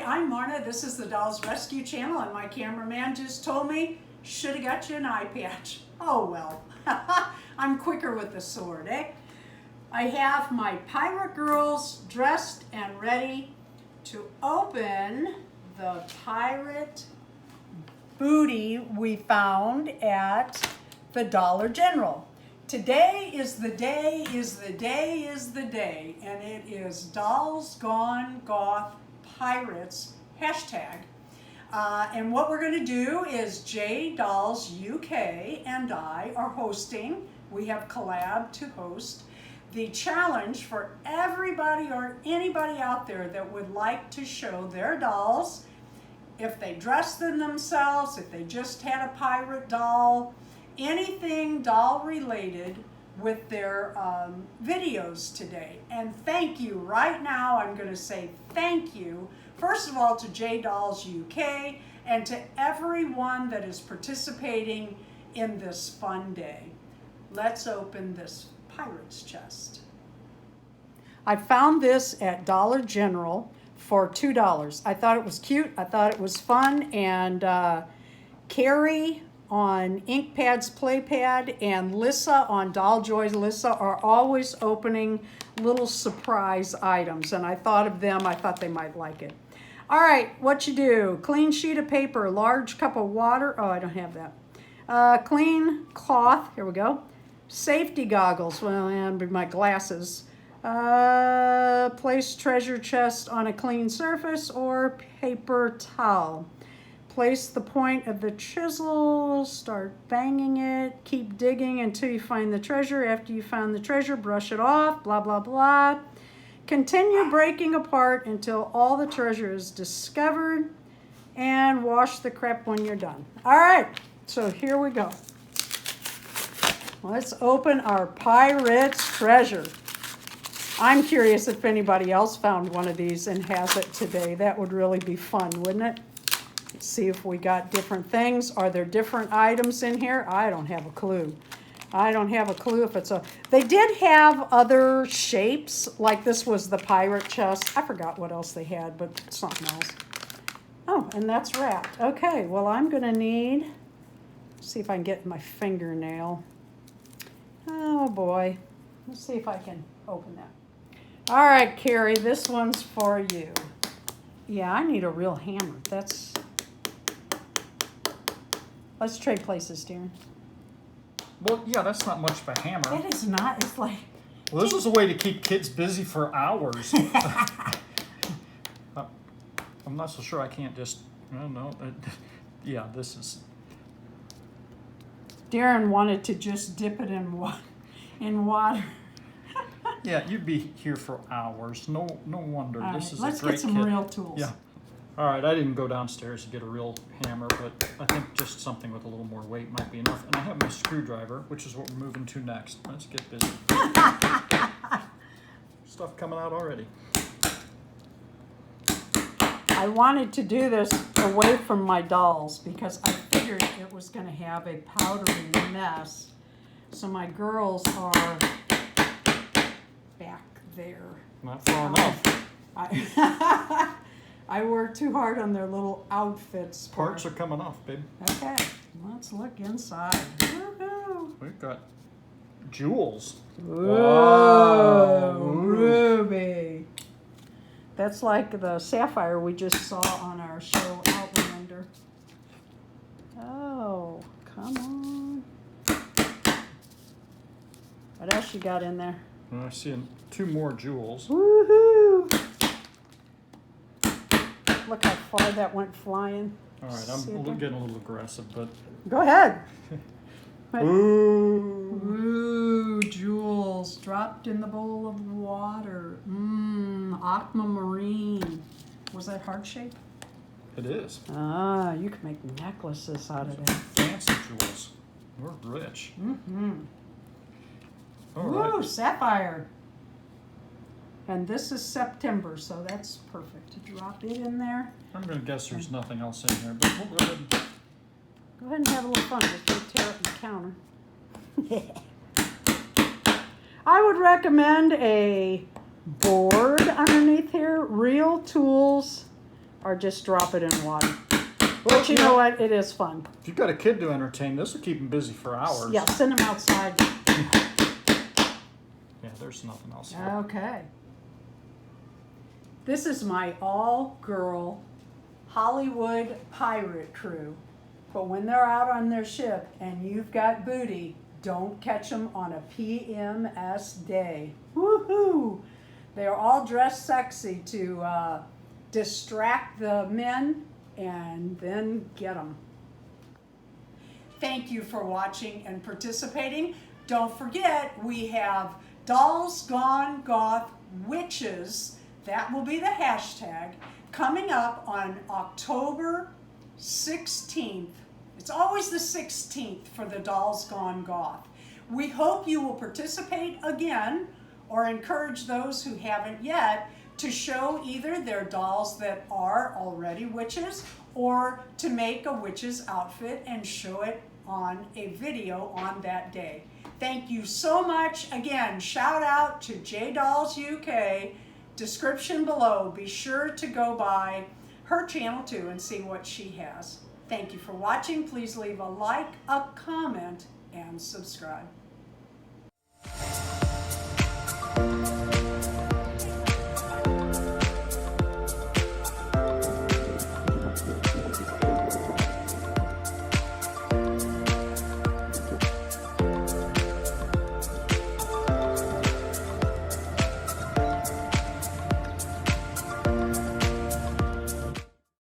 I'm Marna. This is the Dolls Rescue Channel, and my cameraman just told me, should have got you an eye patch. Oh well, I'm quicker with the sword, eh? I have my pirate girls dressed and ready to open the pirate booty we found at the Dollar General. Today is the day, and it is Dolls Gone Goth Pirates hashtag. And what we're going to do is J Dolls UK and I are hosting. We have Collab to host the challenge for everybody or anybody out there that would like to show their dolls, if they dress them themselves, if they just had a pirate doll, anything doll related with their videos today. And thank you. Right now I'm going to say thank you first of all to J Dolls UK and to everyone that is participating in this fun day. Let's open this pirate's chest. I found this at Dollar General for $2. I thought it was cute, I thought it was fun, and Carrie on Inkpad's Playpad and Lissa on Dolljoy Lissa are always opening little surprise items, and I thought of them. I thought they might like it. All right, what you do: clean sheet of paper, large cup of water. Oh, I don't have that. Clean cloth. Here we go. Safety goggles. Well, and my glasses. Place treasure chest on a clean surface or paper towel. Place the point of the chisel, start banging it, keep digging until you find the treasure. After you found the treasure, brush it off, blah, blah, blah. Continue breaking apart until all the treasure is discovered, and wash the crap when you're done. All right, so here we go. Let's open our pirate's treasure. I'm curious if anybody else found one of these and has it today. That would really be fun, wouldn't it? Let's see if we got different things. Are there different items in here? I don't have a clue. I don't have a clue if it's a... They did have other shapes, like this was the pirate chest. I forgot what else they had, but something else. Oh, and that's wrapped. Okay, well, I'm going to need... see if I can get my fingernail. Oh, boy. Let's see if I can open that. All right, Carrie, this one's for you. Yeah, I need a real hammer. That's... Let's trade places, dear. Well, yeah, that's not much of a hammer. It is not. It's like... Well, this is a way to keep kids busy for hours. I'm not so sure I can't just... No. Yeah, this is... Darren wanted to just dip it in water. Yeah, you'd be here for hours. No wonder. All this right, is let's a great get some kit. real tools. Yeah. All right, I didn't go downstairs to get a real hammer, but I think just something with a little more weight might be enough. And I have my screwdriver, which is what we're moving to next. Let's get busy. Stuff coming out already. I wanted to do this away from my dolls because I figured it was going to have a powdery mess. So my girls are back there. Not far enough. I worked too hard on their little outfits. Parts are coming off, babe. Okay, let's look inside. Woohoo! We've got jewels. Whoa, ruby. That's like the sapphire we just saw on our show Outlander. Oh, come on. What else you got in there? I see 2 more jewels. Woohoo! Look how far that went flying. All right, I'm getting a little aggressive, but... Go ahead. Ooh. Ooh, jewels dropped in the bowl of water. Aquamarine. Was that heart shape? It is. Ah, you can make necklaces out of that. Fancy jewels. We're rich. Mm-hmm. All Ooh, right. sapphire. And this is September, so that's perfect. To drop it in there. I'm going to guess there's nothing else in here, but we'll go ahead and... Go ahead and have a little fun. Just don't tear up the counter. I would recommend a board underneath here. Real tools or just drop it in water. But you know what? It is fun. If you've got a kid to entertain, this will keep them busy for hours. Yeah, send them outside. Yeah, there's nothing else here. Okay. This is my all-girl Hollywood pirate crew. But when they're out on their ship and you've got booty, don't catch them on a PMS day. Woohoo! They're all dressed sexy to distract the men and then get them. Thank you for watching and participating. Don't forget, we have Dolls Gone Goth Witches. That will be the hashtag coming up on October 16th. It's always the 16th for the Dolls Gone Goth. We hope you will participate again or encourage those who haven't yet to show either their dolls that are already witches or to make a witch's outfit and show it on a video on that day. Thank you so much. Again, shout out to J Dolls UK. Description below. Be sure to go by her channel too and see what she has. Thank you for watching. Please leave a like, a comment, and subscribe.